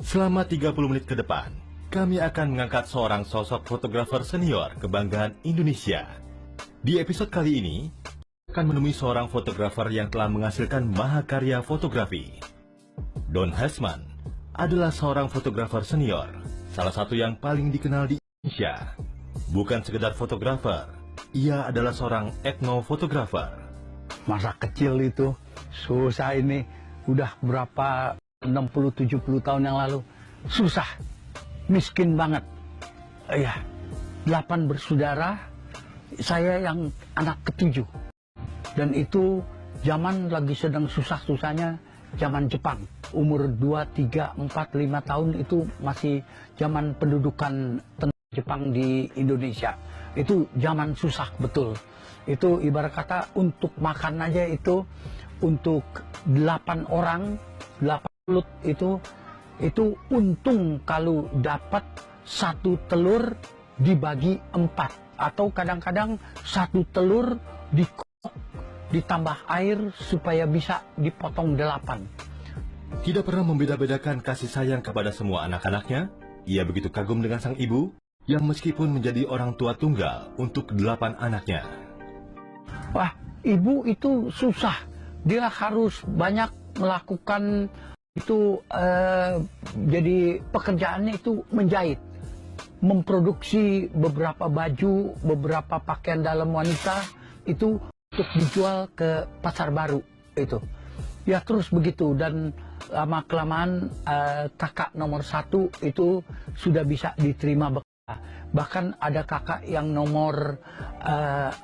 Selama 30 menit ke depan, kami akan mengangkat seorang sosok fotografer senior kebanggaan Indonesia. Di episode kali ini, akan menemui seorang fotografer yang telah menghasilkan mahakarya fotografi. Don Hasman adalah seorang fotografer senior, salah satu yang paling dikenal di Indonesia. Bukan sekedar fotografer, ia adalah seorang etnofotografer. Masa kecil itu susah ini, udah berapa 60-70 tahun yang lalu, susah, miskin banget. Ya, 8 bersaudara, saya yang anak ke-7. Dan itu zaman lagi sedang susah-susahnya, zaman Jepang. Umur 2, 3, 4, 5 tahun itu masih zaman pendudukan Jepang di Indonesia. Itu zaman susah betul. Itu ibarat kata untuk makan aja itu, untuk 8 orang, 8 mulut itu untung kalau dapat 1 telur dibagi 4. Atau kadang-kadang 1 telur ditambah air supaya bisa dipotong 8. Tidak pernah membeda-bedakan kasih sayang kepada semua anak-anaknya, ia begitu kagum dengan sang ibu, yang meskipun menjadi orang tua tunggal untuk 8 anaknya. Wah, ibu itu susah. Dia harus banyak melakukan itu, jadi pekerjaannya itu menjahit. Memproduksi beberapa baju, beberapa pakaian dalam wanita, itu untuk dijual ke pasar baru itu. Ya terus begitu, dan lama-kelamaan kakak nomor 1 itu sudah bisa diterima bekerja. Bahkan ada kakak yang nomor 4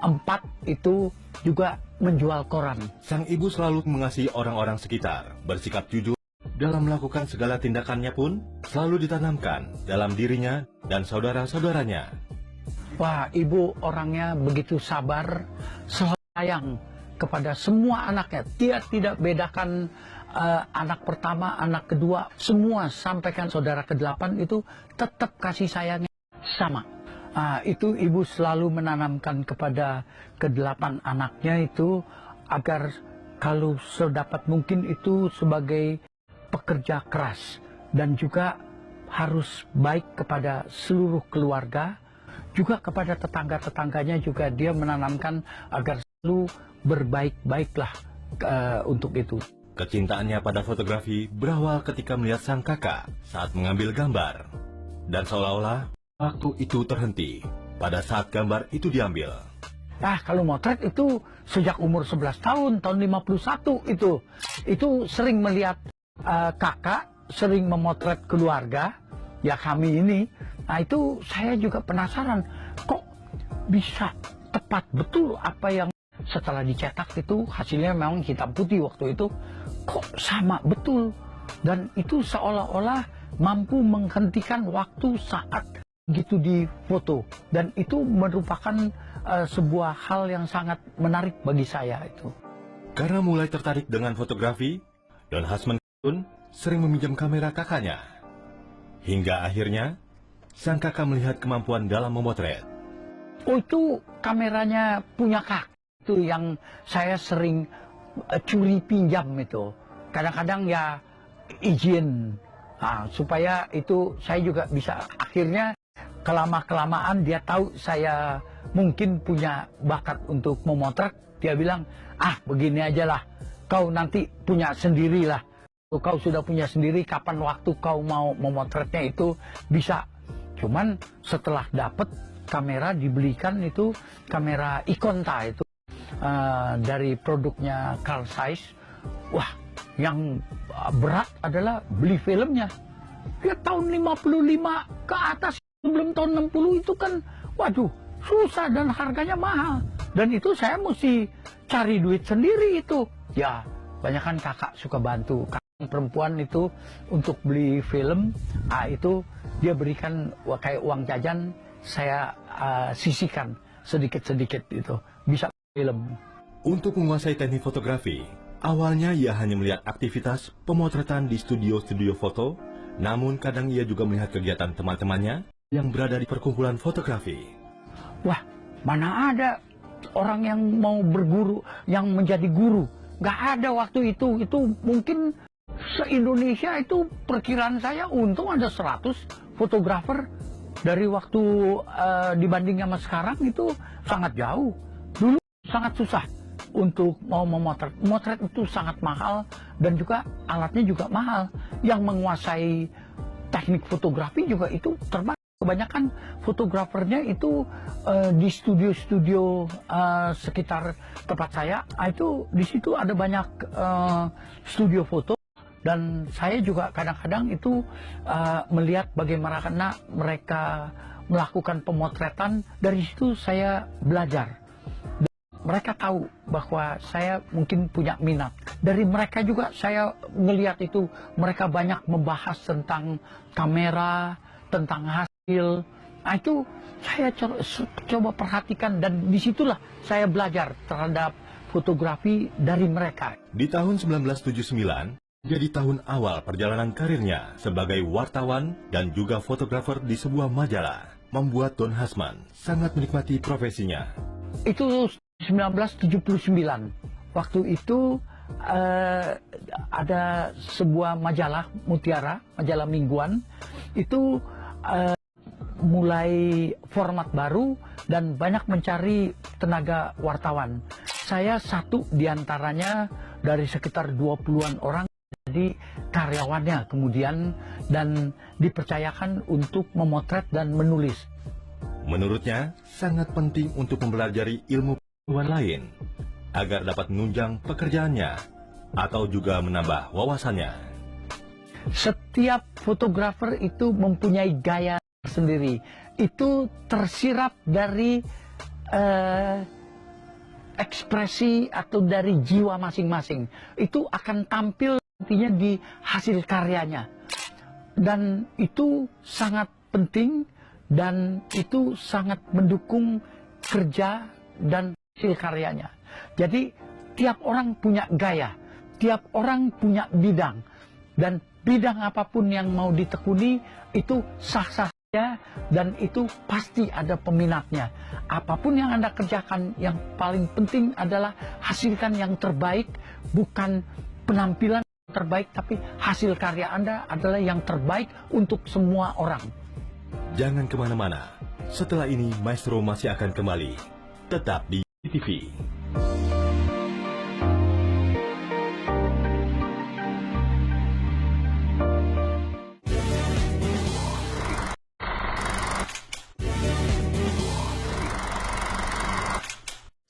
itu juga menjual koran. Sang ibu selalu mengasihi orang-orang sekitar, bersikap jujur. Dalam melakukan segala tindakannya pun selalu ditanamkan dalam dirinya dan saudara-saudaranya. Wah, ibu orangnya begitu sabar, selalu sayang kepada semua anaknya. Dia tidak bedakan anak pertama, anak kedua, semua sampaikan saudara ke-8 itu tetap kasih sayangnya sama. Itu ibu selalu menanamkan kepada ke-8 anaknya itu agar kalau sedapat mungkin itu sebagai pekerja keras dan juga harus baik kepada seluruh keluarga, juga kepada tetangga-tetangganya juga dia menanamkan agar selalu berbaik-baiklah untuk itu. Kecintaannya pada fotografi berawal ketika melihat sang kakak saat mengambil gambar. Dan seolah-olah waktu itu terhenti pada saat gambar itu diambil. Kalau motret itu sejak umur 11 tahun 51 itu sering melihat kakak sering memotret keluarga, ya kami ini. Nah itu saya juga penasaran, kok bisa tepat betul apa yang setelah dicetak itu hasilnya memang hitam putih waktu itu, kok sama betul. Dan itu seolah-olah mampu menghentikan waktu saat gitu di foto. Dan itu merupakan sebuah hal yang sangat menarik bagi saya itu. Karena mulai tertarik dengan fotografi, Don Hasman pun sering meminjam kamera kakaknya. Hingga akhirnya, sang kakak melihat kemampuan dalam memotret. Oh, itu kameranya punya kakak. Itu yang saya sering curi pinjam itu. Kadang-kadang ya izin. Supaya itu saya juga bisa. Akhirnya kelama-kelamaan dia tahu saya mungkin punya bakat untuk memotret. Dia bilang, begini aja lah. Kau nanti punya sendirilah. Kau sudah punya sendiri, kapan waktu kau mau memotretnya itu bisa. Cuman setelah dapat kamera dibelikan itu kamera Ikonta itu dari produknya Carl Zeiss. Wah, yang berat adalah beli filmnya. Ya tahun 55 ke atas, sebelum tahun 60 itu kan, waduh, susah dan harganya mahal. Dan itu saya mesti cari duit sendiri itu. Ya, banyak kan kakak suka bantu. Perempuan itu untuk beli film, itu dia berikan kayak uang jajan, saya sisihkan sedikit-sedikit itu, bisa film. Untuk menguasai teknik fotografi, awalnya ia hanya melihat aktivitas pemotretan di studio-studio foto, namun kadang ia juga melihat kegiatan teman-temannya yang berada di perkumpulan fotografi. Wah, mana ada orang yang mau berguru, yang menjadi guru. Nggak ada waktu itu mungkin Se-Indonesia itu perkiraan saya untung ada 100 fotografer. Dari waktu dibanding sama sekarang itu sangat jauh. Dulu sangat susah untuk mau memotret. Motret itu sangat mahal dan juga alatnya juga mahal. Yang menguasai teknik fotografi juga itu terbatas. Kebanyakan fotografernya itu di studio-studio sekitar tempat saya. Itu di situ ada banyak studio foto. Dan saya juga kadang-kadang itu melihat bagaimana mereka melakukan pemotretan. Dari situ saya belajar. Mereka tahu bahwa saya mungkin punya minat. Dari mereka juga saya melihat itu mereka banyak membahas tentang kamera, tentang hasil. Nah, itu saya coba perhatikan dan disitulah saya belajar terhadap fotografi dari mereka. Di tahun 1979, jadi tahun awal perjalanan karirnya sebagai wartawan dan juga fotografer di sebuah majalah, membuat Don Hasman sangat menikmati profesinya. Itu 1979. Waktu itu ada sebuah majalah Mutiara, majalah mingguan, itu mulai format baru dan banyak mencari tenaga wartawan. Saya satu diantaranya dari sekitar 20-an orang. Jadi karyawannya kemudian dan dipercayakan untuk memotret dan menulis. Menurutnya, sangat penting untuk mempelajari ilmu pengetahuan lain agar dapat menunjang pekerjaannya atau juga menambah wawasannya. Setiap fotografer itu mempunyai gaya sendiri. Itu tersirap dari ekspresi atau dari jiwa masing-masing. Itu akan tampil nantinya di hasil karyanya. Dan itu sangat penting dan itu sangat mendukung kerja dan hasil karyanya. Jadi tiap orang punya gaya, tiap orang punya bidang. Dan bidang apapun yang mau ditekuni itu sah-sah saja dan itu pasti ada peminatnya. Apapun yang Anda kerjakan, yang paling penting adalah hasilkan yang terbaik, bukan penampilan terbaik, tapi hasil karya Anda adalah yang terbaik untuk semua orang. Jangan kemana-mana. Setelah ini, Maestro masih akan kembali. Tetap di TV.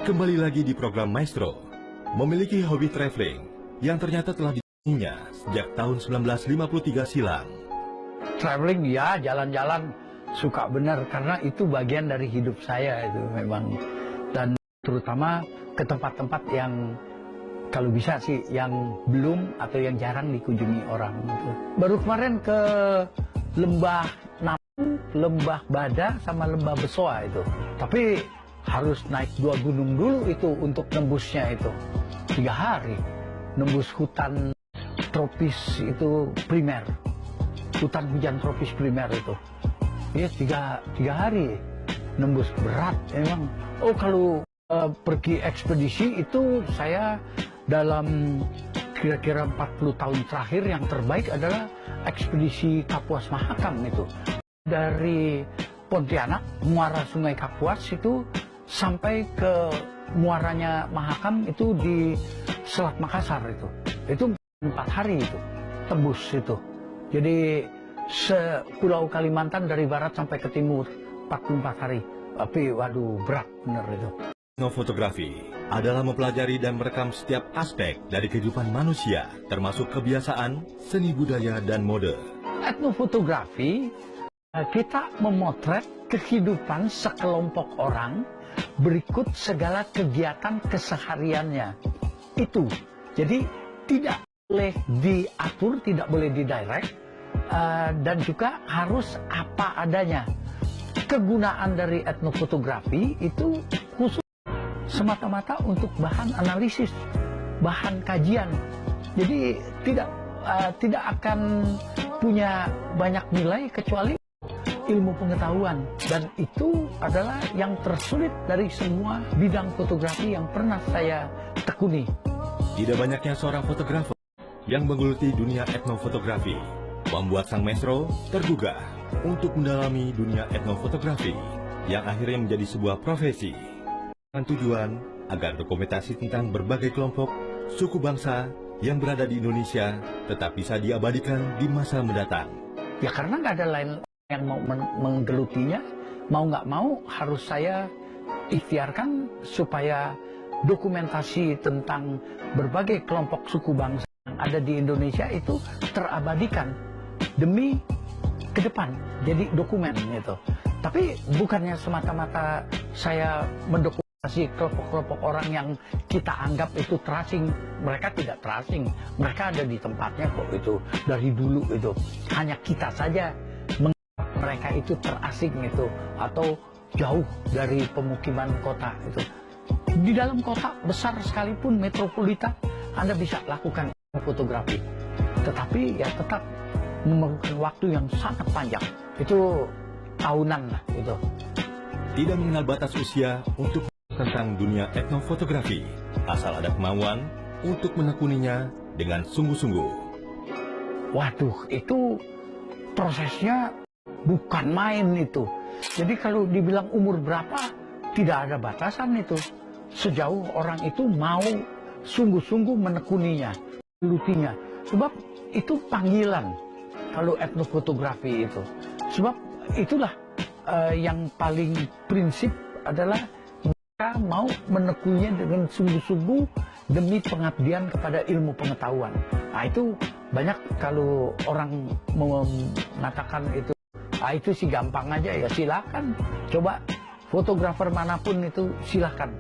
Kembali lagi di program Maestro. Memiliki hobi traveling yang ternyata telah ditekuninya sejak tahun 1953 silam. Traveling ya, jalan-jalan suka benar karena itu bagian dari hidup saya itu memang. Dan terutama ke tempat-tempat yang kalau bisa sih yang belum atau yang jarang dikunjungi orang gitu. Baru kemarin ke Lembah Napu, Lembah Bada sama Lembah Besoa itu. Tapi harus naik 2 gunung dulu itu untuk nembusnya itu. 3 hari nembus hutan tropis itu primer. Hutan hujan tropis primer itu. Ya 3 hari nembus, berat memang. Oh kalau pergi ekspedisi itu saya dalam kira-kira 40 tahun terakhir yang terbaik adalah ekspedisi Kapuas Mahakam itu. Dari Pontianak, muara Sungai Kapuas itu sampai ke muaranya Mahakam itu di Selat Makassar itu. Itu 4 hari itu tembus itu. Jadi Pulau Kalimantan dari barat sampai ke timur 44 hari. Tapi waduh berat bener itu. Etnofotografi adalah mempelajari dan merekam setiap aspek dari kehidupan manusia, termasuk kebiasaan, seni budaya, dan mode. Etnofotografi, kita memotret kehidupan sekelompok orang berikut segala kegiatan kesehariannya. Itu. Jadi tidak boleh diatur, tidak boleh didirect, dan juga harus apa adanya. Kegunaan dari etnofotografi itu khusus semata-mata untuk bahan analisis, bahan kajian. Jadi tidak akan punya banyak nilai kecuali ilmu pengetahuan. Dan itu adalah yang tersulit dari semua bidang fotografi yang pernah saya tekuni. Tidak banyaknya seorang fotografer yang menggeluti dunia etnofotografi, membuat sang maestro tergugah untuk mendalami dunia etnofotografi yang akhirnya menjadi sebuah profesi dengan tujuan agar dokumentasi tentang berbagai kelompok suku bangsa yang berada di Indonesia tetap bisa diabadikan di masa mendatang. Ya karena nggak ada lain yang mau menggelutinya, mau nggak mau harus saya ikhtiarkan supaya dokumentasi tentang berbagai kelompok suku bangsa yang ada di Indonesia itu terabadikan demi ke depan, jadi dokumen itu. Tapi bukannya semata-mata saya mendokumentasi kelompok-kelompok orang yang kita anggap itu terasing. Mereka tidak terasing, mereka ada di tempatnya kok itu dari dulu itu. Hanya kita saja menganggap mereka itu terasing itu atau jauh dari pemukiman kota itu. Di dalam kota besar sekalipun metropolitan Anda bisa lakukan fotografi, tetapi ya tetap memerlukan waktu yang sangat panjang. Itu tahunan lah itu. Tidak mengenal batas usia untuk tentang dunia etnofotografi, asal ada kemauan untuk menekuninya dengan sungguh-sungguh. Waduh, itu prosesnya bukan main itu. Jadi kalau dibilang umur berapa, tidak ada batasan itu. Sejauh orang itu mau sungguh-sungguh menekuninya, melutinya. Sebab itu panggilan kalau etnofotografi itu. Sebab itulah yang paling prinsip adalah mereka mau menekuninya dengan sungguh-sungguh demi pengabdian kepada ilmu pengetahuan. Nah itu banyak kalau orang mengatakan itu sih gampang aja, ya silakan. Coba fotografer manapun itu silakan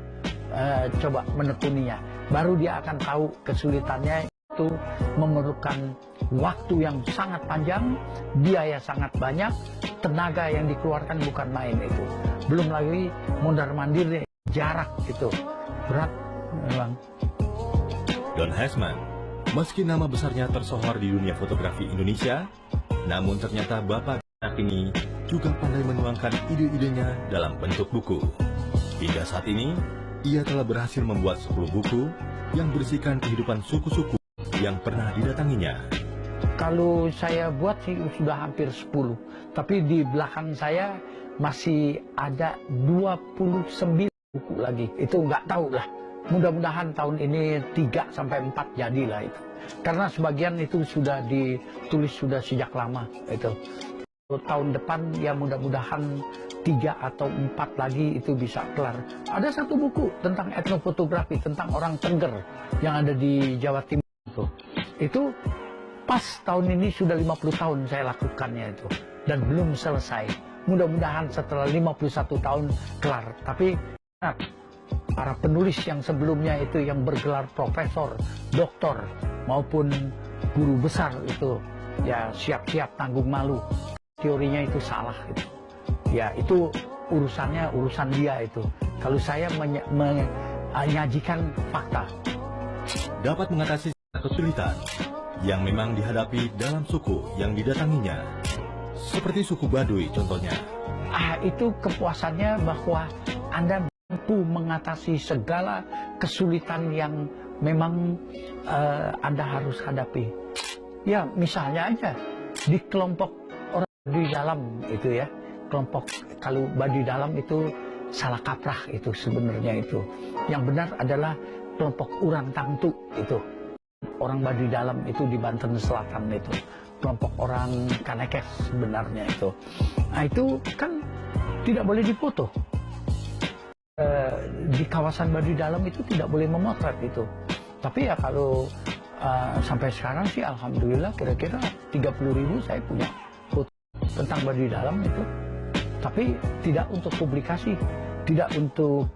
coba menekuninya. Baru dia akan tahu kesulitannya itu memerlukan waktu yang sangat panjang, biaya sangat banyak, tenaga yang dikeluarkan bukan main itu. Belum lagi mondar-mandir jarak itu. Berat memang. Don Hesman, meski nama besarnya tersohor di dunia fotografi Indonesia, namun ternyata Bapak ini juga pandai menuangkan ide-idenya dalam bentuk buku. Hingga saat ini, ia telah berhasil membuat 10 buku yang berisikan kehidupan suku-suku yang pernah didatanginya. Kalau saya buat sih sudah hampir 10, tapi di belakang saya masih ada 29 buku lagi. Itu nggak tahu lah. Mudah-mudahan tahun ini 3-4 jadilah itu. Karena sebagian itu sudah ditulis sudah sejak lama itu. Tahun depan ya mudah-mudahan 3 atau 4 lagi itu bisa kelar. Ada satu buku tentang etnofotografi, tentang orang Tengger yang ada di Jawa Timur itu. Itu pas tahun ini sudah 50 tahun saya lakukannya itu. Dan belum selesai. Mudah-mudahan setelah 51 tahun kelar. Tapi para penulis yang sebelumnya itu yang bergelar profesor, doktor, maupun guru besar itu ya siap-siap tanggung malu. Teorinya itu salah gitu. Ya itu urusan dia itu. Kalau saya menyajikan fakta. Dapat mengatasi kesulitan yang memang dihadapi dalam suku yang didatanginya. Seperti suku Baduy contohnya. Itu kepuasannya bahwa Anda mampu mengatasi segala kesulitan yang memang Anda harus hadapi. Ya misalnya aja di kelompok Baduy Dalam itu ya, kelompok kalau Baduy Dalam itu salah kaprah itu sebenarnya itu. Yang benar adalah kelompok Urang Tangtu itu. Orang Baduy Dalam itu di Banten Selatan itu. Kelompok orang Kanekes sebenarnya itu. Nah itu kan tidak boleh difoto. Di kawasan Baduy Dalam itu tidak boleh memotret itu. Tapi ya kalau sampai sekarang sih alhamdulillah kira-kira 30.000 saya punya foto tentang Baduy Dalam itu, tapi tidak untuk publikasi, tidak untuk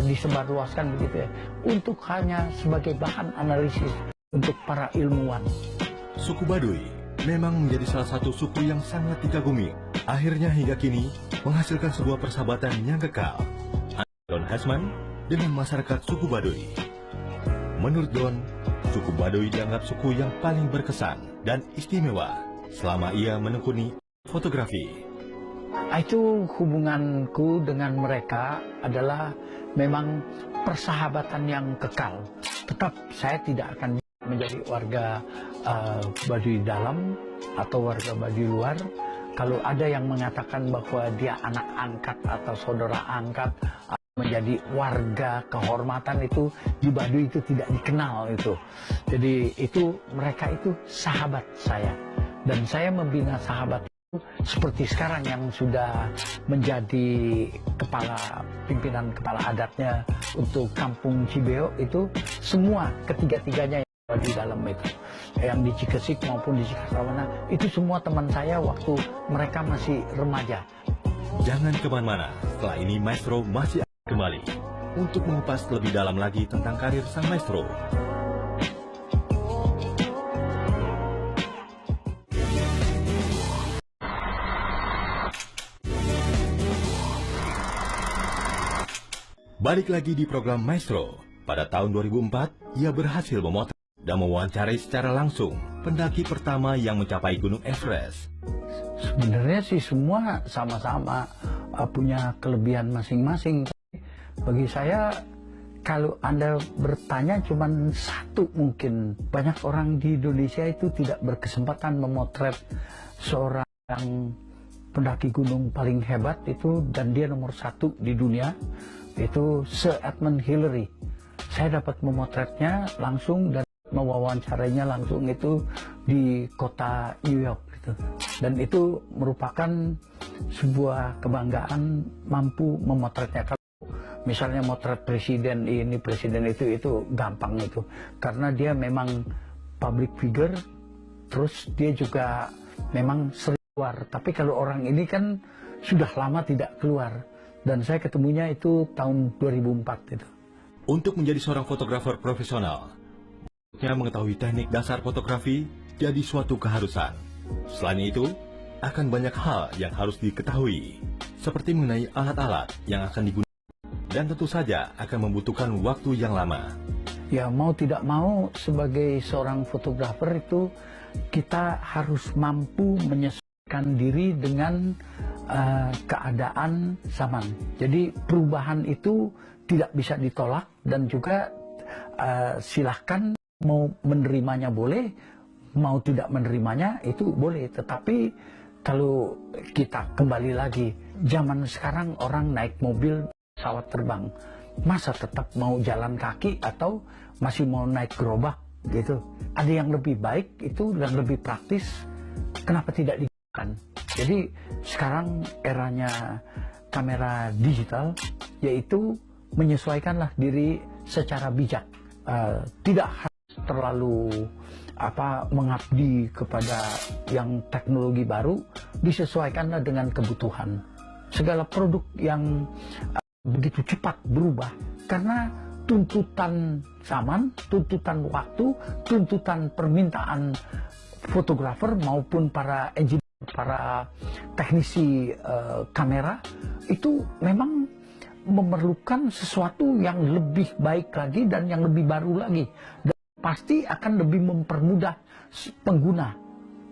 disebarluaskan begitu ya, untuk hanya sebagai bahan analisis untuk para ilmuwan. Suku Baduy memang menjadi salah satu suku yang sangat dikagumi. Akhirnya hingga kini menghasilkan sebuah persahabatan yang kekal. Don Hesman dengan masyarakat suku Baduy. Menurut Don, suku Baduy dianggap suku yang paling berkesan dan istimewa selama ia menekuni fotografi. Itu hubunganku dengan mereka adalah memang persahabatan yang kekal. Tetap saya tidak akan menjadi warga Baduy dalam atau warga Baduy luar. Kalau ada yang mengatakan bahwa dia anak angkat atau saudara angkat menjadi warga kehormatan, itu di Baduy itu tidak dikenal itu. Jadi itu mereka itu sahabat saya, dan saya membina sahabat itu seperti sekarang yang sudah menjadi pimpinan kepala adatnya untuk Kampung Cibeo itu, semua ketiga-tiganya yang di dalam itu, yang di Cikesik maupun di Cikesrawana, itu semua teman saya waktu mereka masih remaja. Jangan kemana-mana, setelah ini Maestro masih akan kembali untuk mengupas lebih dalam lagi tentang karir sang maestro. Balik lagi di program Maestro. Pada tahun 2004, ia berhasil memotret dan mewawancarai secara langsung pendaki pertama yang mencapai Gunung Everest. Sebenarnya sih semua sama-sama punya kelebihan masing-masing. Bagi saya, kalau Anda bertanya cuma satu mungkin. Banyak orang di Indonesia itu tidak berkesempatan memotret seorang pendaki gunung paling hebat itu, dan dia nomor 1 di dunia, itu Sir Edmund Hillary. Saya dapat memotretnya langsung dan mewawancarainya langsung itu di kota New York gitu. Dan itu merupakan sebuah kebanggaan mampu memotretnya. Kalau misalnya motret presiden ini, presiden itu gampang itu, karena dia memang public figure, terus dia juga memang sering keluar. Tapi kalau orang ini kan sudah lama tidak keluar, dan saya ketemunya itu tahun 2004 itu. Untuk menjadi seorang fotografer profesional, mengetahui teknik dasar fotografi jadi suatu keharusan. Selain itu, akan banyak hal yang harus diketahui, seperti mengenai alat-alat yang akan digunakan, dan tentu saja akan membutuhkan waktu yang lama. Ya, mau tidak mau sebagai seorang fotografer itu kita harus mampu menyesuaikan diri dengan keadaan zaman. Jadi perubahan itu tidak bisa ditolak, dan juga silahkan mau menerimanya boleh, mau tidak menerimanya itu boleh. Tetapi kalau kita kembali lagi, zaman sekarang orang naik mobil, pesawat terbang, masa tetap mau jalan kaki atau masih mau naik gerobak gitu? Ada yang lebih baik itu dan lebih praktis, kenapa tidak digunakan? Jadi sekarang eranya kamera digital, yaitu menyesuaikanlah diri secara bijak. Tidak harus terlalu mengabdi kepada yang teknologi baru, disesuaikanlah dengan kebutuhan. Segala produk yang begitu cepat berubah karena tuntutan zaman, tuntutan waktu, tuntutan permintaan fotografer maupun para engineer, para teknisi kamera, itu memang memerlukan sesuatu yang lebih baik lagi dan yang lebih baru lagi, dan pasti akan lebih mempermudah pengguna,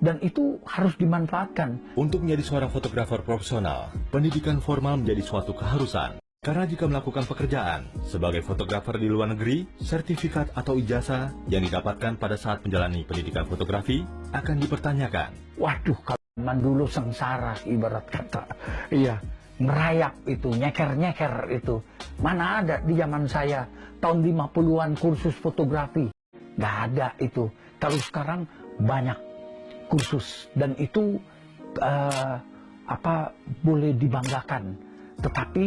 dan itu harus dimanfaatkan. Untuk menjadi seorang fotografer profesional, pendidikan formal menjadi suatu keharusan. Karena jika melakukan pekerjaan sebagai fotografer di luar negeri, sertifikat atau ijazah yang didapatkan pada saat menjalani pendidikan fotografi akan dipertanyakan. Waduh, kalau zaman dulu sengsara ibarat kata. Iya, merayap itu, nyeker-nyeker itu. Mana ada di zaman saya, tahun 50-an kursus fotografi. Nggak ada itu. Kalau sekarang banyak kursus, dan itu boleh dibanggakan. Tetapi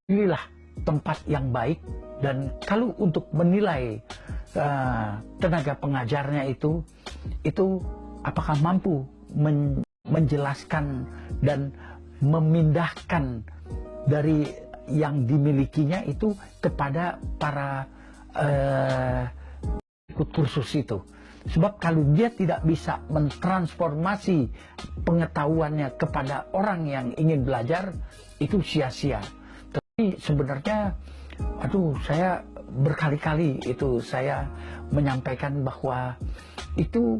inilah tempat yang baik, dan kalau untuk menilai tenaga pengajarnya itu apakah mampu menjelaskan dan memindahkan dari yang dimilikinya itu kepada para ikut kursus itu. Sebab kalau dia tidak bisa mentransformasi pengetahuannya kepada orang yang ingin belajar, itu sia-sia. Tapi sebenarnya, saya berkali-kali itu saya menyampaikan bahwa itu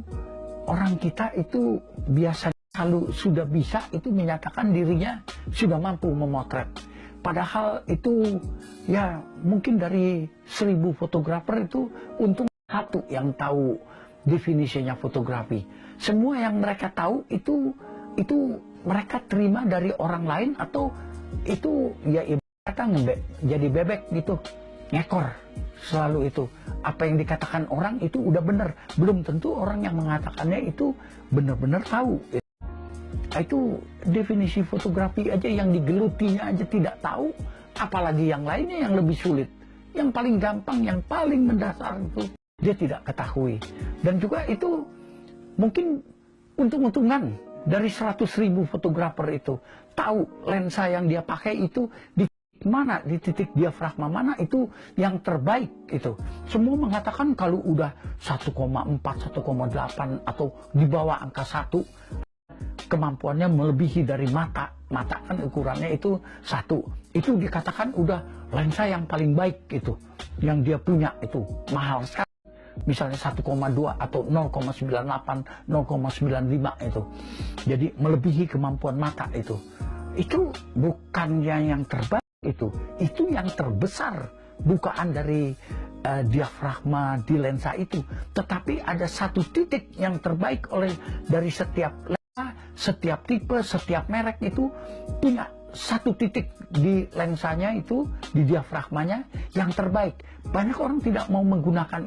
orang kita itu biasa kalau sudah bisa itu menyatakan dirinya sudah mampu memotret. Padahal itu ya mungkin dari 1000 fotografer itu untung satu yang tahu definisinya fotografi. Semua yang mereka tahu itu mereka terima dari orang lain, atau itu ya ibarat kata jadi bebek gitu, ngekor selalu itu. Apa yang dikatakan orang itu udah benar, belum tentu orang yang mengatakannya itu benar-benar tahu. Itu definisi fotografi aja yang digelutinya aja tidak tahu, apalagi yang lainnya yang lebih sulit. Yang paling gampang, yang paling mendasar itu dia tidak ketahui. Dan juga itu mungkin untung-untungan dari 100.000 fotografer itu tahu lensa yang dia pakai itu di mana, di titik diafragma mana itu yang terbaik itu. Semua mengatakan kalau udah 1,4, 1,8 atau di bawah angka 1, kemampuannya melebihi dari mata. Mata kan ukurannya itu 1. Itu dikatakan udah lensa yang paling baik itu. Yang dia punya itu mahal sekali. Misalnya 1,2 atau 0,98, 0,95 itu. Jadi melebihi kemampuan mata itu. Itu bukannya yang terbaik itu yang terbesar bukaan dari diafragma di lensa itu. Tetapi ada satu titik yang terbaik dari setiap lensa, setiap tipe, setiap merek itu punya satu titik di lensanya itu, di diafragmanya yang terbaik. Banyak orang tidak mau menggunakan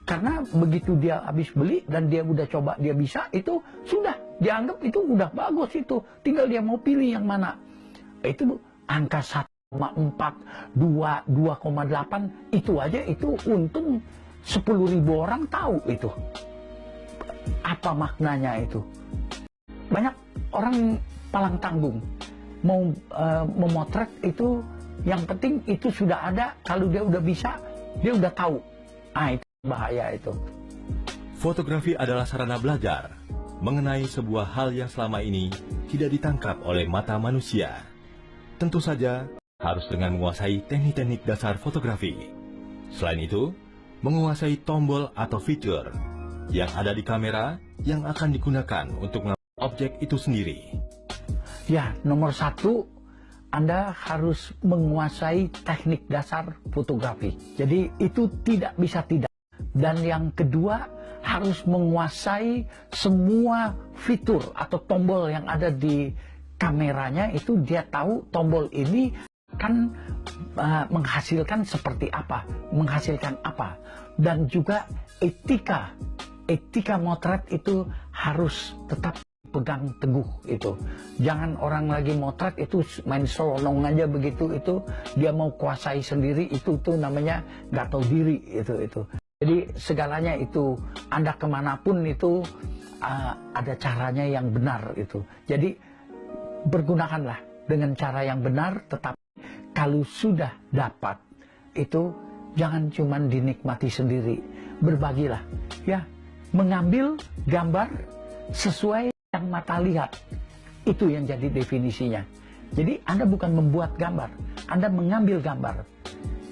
karena begitu dia habis beli dan dia udah coba, dia bisa, itu sudah dianggap itu udah bagus itu. Tinggal dia mau pilih yang mana. Itu angka 1,4, 2, 2,8 itu aja itu untung 10.000 orang tahu itu. Apa maknanya itu? Banyak orang palang tanggung mau memotret itu, yang penting itu sudah ada, kalau dia udah bisa, dia udah tahu. Itu bahaya itu. Fotografi adalah sarana belajar mengenai sebuah hal yang selama ini tidak ditangkap oleh mata manusia. Tentu saja harus dengan menguasai teknik-teknik dasar fotografi. Selain itu, menguasai tombol atau fitur yang ada di kamera yang akan digunakan untuk mengambil objek itu sendiri. Ya, nomor 1, Anda harus menguasai teknik dasar fotografi. Jadi itu tidak bisa tidak. Dan yang kedua, harus menguasai semua fitur atau tombol yang ada di kameranya. Itu dia tahu tombol ini kan menghasilkan seperti apa, menghasilkan apa. Dan juga etika motret itu harus tetap pegang teguh itu. Jangan orang lagi motret itu main selonong aja begitu, itu dia mau kuasai sendiri, itu namanya nggak tahu diri itu. Jadi segalanya itu, Anda kemanapun itu ada caranya yang benar itu. Jadi bergunakanlah dengan cara yang benar, tetapi kalau sudah dapat itu jangan cuma dinikmati sendiri, berbagilah. Ya, mengambil gambar sesuai yang mata lihat, itu yang jadi definisinya. Jadi Anda bukan membuat gambar, Anda mengambil gambar.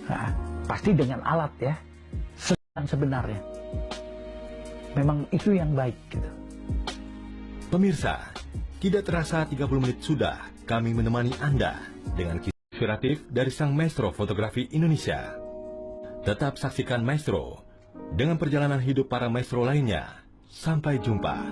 Nah, pasti dengan alat ya. Sebenarnya memang itu yang baik gitu. Pemirsa, tidak terasa 30 menit sudah kami menemani Anda dengan kisah inspiratif dari sang maestro fotografi Indonesia. Tetap saksikan Maestro dengan perjalanan hidup para maestro lainnya. Sampai jumpa.